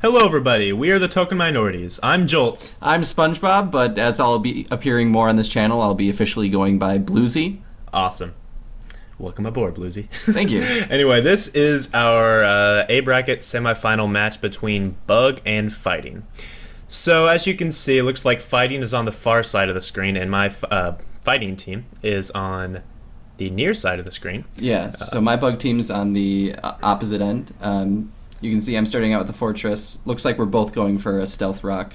Hello, everybody. We are the Token Minorities. I'm Jolt. I'm SpongeBob, but as I'll be appearing more on this channel, I'll be officially going by Bluesy. Awesome. Welcome aboard, Bluesy. Thank you. Anyway, this is our A bracket semifinal match between Bug and Fighting. So, as you can see, it looks like Fighting is on the far side of the screen, and my Fighting team is on the near side of the screen. Yeah, so my Bug team's on the opposite end. You can see I'm starting out with the Fortress. Looks like we're both going for a Stealth Rock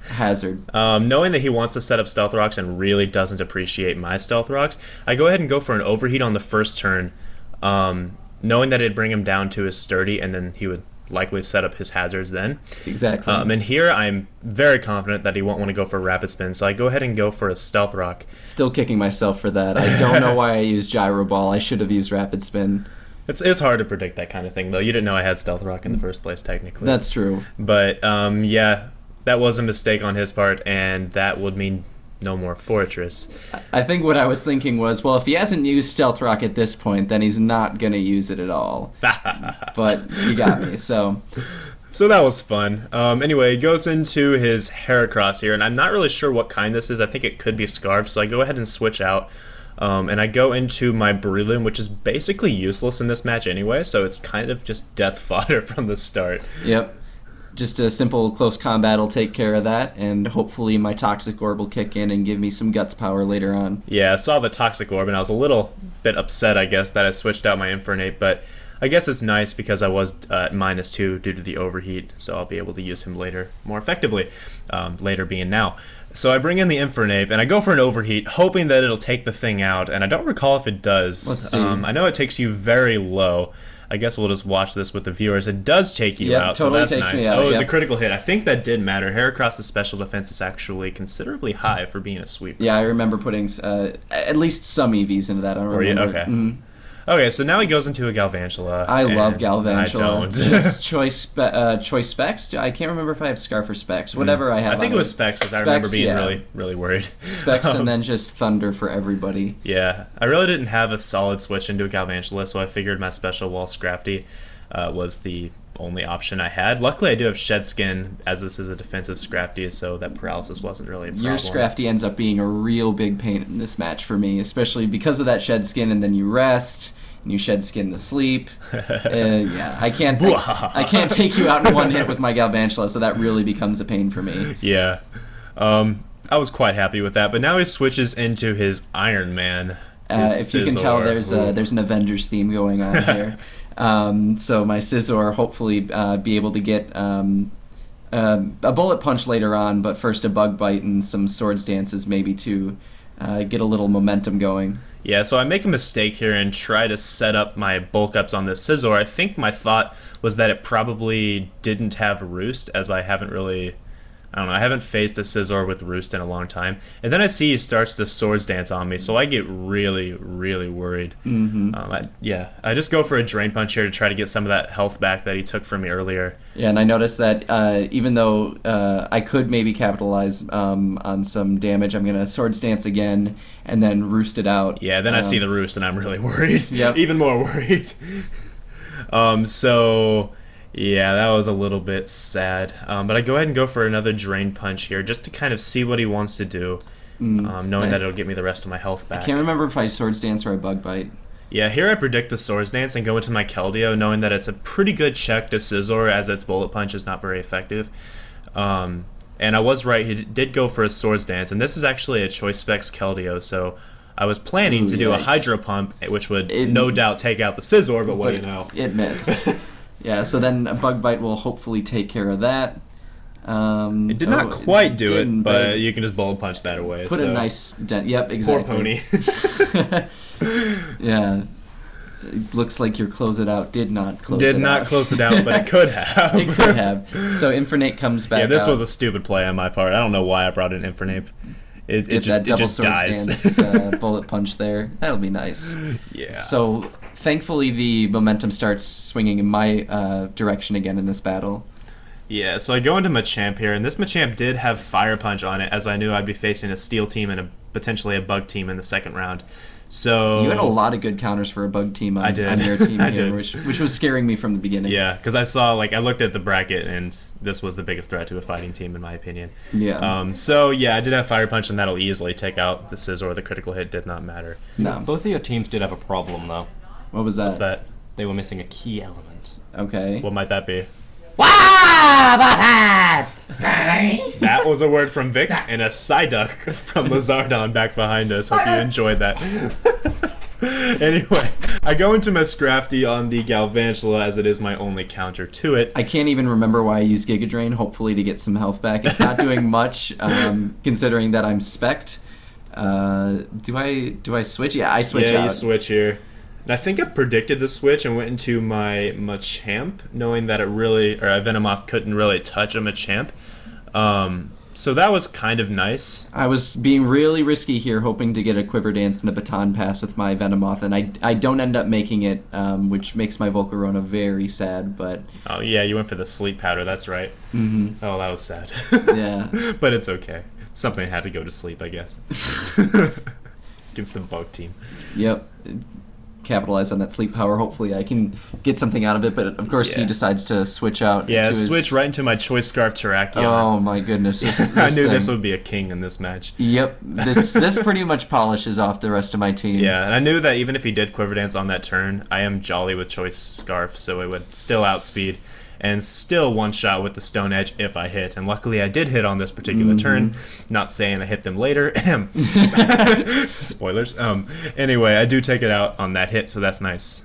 hazard. Knowing that he wants to set up Stealth Rocks and really doesn't appreciate my Stealth Rocks, I go ahead and go for an Overheat on the first turn, knowing that it'd bring him down to his Sturdy, and then he would likely set up his hazards then. Exactly. And here I'm very confident that he won't want to go for a Rapid Spin, so I go ahead and go for a Stealth Rock. Still kicking myself for that. I don't know why I used Gyro Ball. I should have used Rapid Spin. It's hard to predict that kind of thing, though. You didn't know I had Stealth Rock in the first place, technically. That's true. But, yeah, that was a mistake on his part, and that would mean no more Fortress. I think what I was thinking was, well, if he hasn't used Stealth Rock at this point, then he's not going to use it at all. But you got me, so... So that was fun. Anyway, he goes into his Heracross here, and I'm not really sure what kind this is. I think it could be Scarf, so I go ahead and switch out. And I go into my Breloom, which is basically useless in this match anyway, so it's kind of just death fodder from the start. Yep. Just a simple close combat will take care of that, and hopefully my Toxic Orb will kick in and give me some Guts power later on. Yeah, I saw the Toxic Orb, and I was a little bit upset, I guess, that I switched out my Infernape, but I guess it's nice because I was at -2 due to the Overheat, so I'll be able to use him later more effectively, later being now. So I bring in the Infernape, and I go for an Overheat, hoping that it'll take the thing out, and I don't recall if it does. Let's see. I know it takes you very low. I guess we'll just watch this with the viewers. It does take you out, totally, so that's takes nice. Me out, Oh, it was a critical hit. I think that did matter. Heracross's special defense is actually considerably high for being a sweeper. Yeah, I remember putting at least some EVs into that. I don't remember. Okay. Mm-hmm. Okay, so now he goes into a Galvantula. I love Galvantula. I don't. Just choice Specs? I can't remember if I have Scarf or Specs. Whatever I have. I think it was Specs, because I remember being really, really worried. Specs and then just Thunder for everybody. Yeah, I really didn't have a solid switch into a Galvantula, so I figured my special Wall Scrafty was the only option I had. Luckily, I do have Shed Skin, as this is a defensive Scrafty, so that paralysis wasn't really a problem. Your Scrafty ends up being a real big pain in this match for me, especially because of that Shed Skin, and then you rest, and you Shed Skin to sleep. Yeah, I can't take you out in one hit with my Galvantula, so that really becomes a pain for me. Yeah. I was quite happy with that, but now he switches into his Iron Man. If you can tell, there's an Avengers theme going on here. So my Scizor hopefully be able to get a Bullet Punch later on, but first a Bug Bite and some Swords Dances maybe to get a little momentum going. Yeah, so I make a mistake here and try to set up my bulk ups on this Scizor. I think my thought was that it probably didn't have Roost, as I haven't really... I don't know, I haven't faced a Scizor with Roost in a long time. And then I see he starts to Swords Dance on me, so I get really, really worried. Mm-hmm. I just go for a Drain Punch here to try to get some of that health back that he took from me earlier. Yeah, and I noticed that even though I could maybe capitalize on some damage, I'm going to Swords Dance again and then Roost it out. Yeah, then I see the Roost and I'm really worried. Yep. Even more worried. So... yeah, that was a little bit sad. But I go ahead and go for another Drain Punch here just to kind of see what he wants to do, knowing that it'll get me the rest of my health back. I can't remember if I Swords Dance or I Bug Bite. Yeah, here I predict the Swords Dance and go into my Keldeo, knowing that it's a pretty good check to Scizor, as its Bullet Punch is not very effective. And I was right, he did go for a Swords Dance, and this is actually a Choice Specs Keldeo, so I was planning to do a Hydro Pump, which would no doubt take out the Scizor, but what do you know? It missed. Yeah, so then a Bug Bite will hopefully take care of that. It did not quite do it, but you can just Bullet Punch that away. Put a nice dent. Yep, exactly. Poor Pony. Yeah. It looks like your Close It Out did not close it out. Did not close it out, but it could have. It could have. So Infernape comes back. Yeah, this out. was a stupid play on my part. I don't know why I brought in Infernape. It just dies. Dance, Bullet Punch there. That'll be nice. Yeah. So thankfully the momentum starts swinging in my direction again in this battle. Yeah, so I go into Machamp here, and this Machamp did have Fire Punch on it, as I knew I'd be facing a Steel team and potentially a Bug team in the second round. So you had a lot of good counters for a bug team on, I did. on your team I here, did. which was scaring me from the beginning. Yeah, because I saw, I looked at the bracket, and this was the biggest threat to a fighting team, in my opinion. Yeah. So, yeah, I did have Fire Punch, and that'll easily take out the Scizor. The critical hit did not matter. No. Both of your teams did have a problem, though. What was that? What's that? They were missing a key element. Okay. What might that be? That That was a word from Vic and a Psyduck from Lizardon back behind us. Hope you enjoyed that. Anyway, I go into my Scrafty on the Galvantula as it is my only counter to it. I can't even remember why I used Giga Drain, hopefully to get some health back. It's not doing much, considering that I'm spec'd. Do I switch? Yeah, I switch out. Yeah, you switch here. And I think I predicted the switch and went into my Machamp, knowing that Venomoth couldn't really touch a Machamp. So that was kind of nice. I was being really risky here, hoping to get a Quiver Dance and a Baton Pass with my Venomoth, and I don't end up making it, which makes my Volcarona very sad, but... Oh, yeah, you went for the Sleep Powder, that's right. Mm-hmm. Oh, that was sad. Yeah. But it's okay. Something had to go to sleep, I guess. Against the bug team. Yep. Capitalize on that sleep power. Hopefully I can get something out of it, but of course he decides to switch out. Yeah, switch right into my Choice Scarf Terrakion. Oh my goodness. I knew this would be a king in this match. Yep. This pretty much polishes off the rest of my team. Yeah, and I knew that even if he did Quiver Dance on that turn, I am jolly with Choice Scarf, so it would still outspeed and still one-shot with the Stone Edge if I hit. And luckily I did hit on this particular turn. Not saying I hit them later. Spoilers. Anyway, I do take it out on that hit, so that's nice.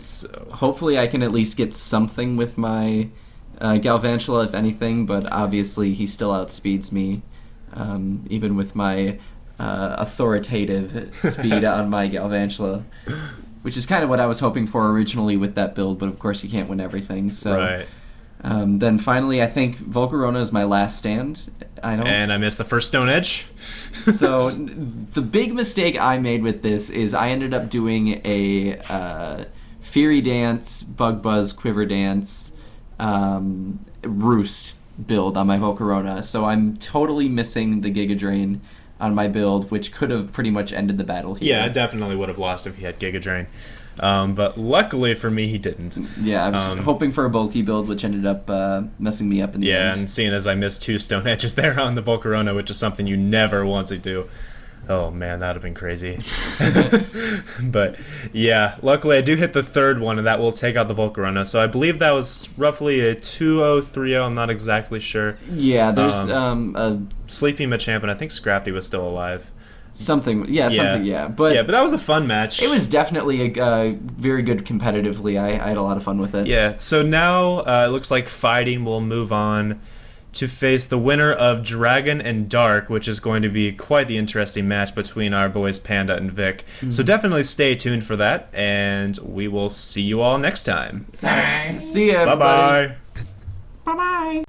So hopefully I can at least get something with my Galvantula, if anything, but obviously he still outspeeds me, even with my authoritative speed on my Galvantula. Which is kind of what I was hoping for originally with that build, but of course you can't win everything. So, right. Then finally, I think Volcarona is my last stand. And I missed the first Stone Edge. So the big mistake I made with this is I ended up doing a Fury Dance, Bug Buzz, Quiver Dance, Roost build on my Volcarona. So I'm totally missing the Giga Drain on my build, which could have pretty much ended the battle here. Yeah, I definitely would have lost if he had Giga Drain. But luckily for me, he didn't. Yeah, I was hoping for a bulky build, which ended up messing me up in the end. Yeah, and seeing as I missed 2 Stone Edges there on the Volcarona, which is something you never want to do. Oh man, that would have been crazy. But yeah, luckily I do hit the third one, and that will take out the Volcarona. So I believe that was roughly a 2-0, 3-0. I'm not exactly sure. Yeah, there's a Sleepy Machamp, and I think Scrafty was still alive. Something. But But that was a fun match. It was definitely a very good competitively. I had a lot of fun with it. Yeah. So now it looks like fighting will move on to face the winner of Dragon and Dark, which is going to be quite the interesting match between our boys Panda and Vic. So definitely stay tuned for that, and we will see you all next time. See ya. Bye-bye. Bye-bye.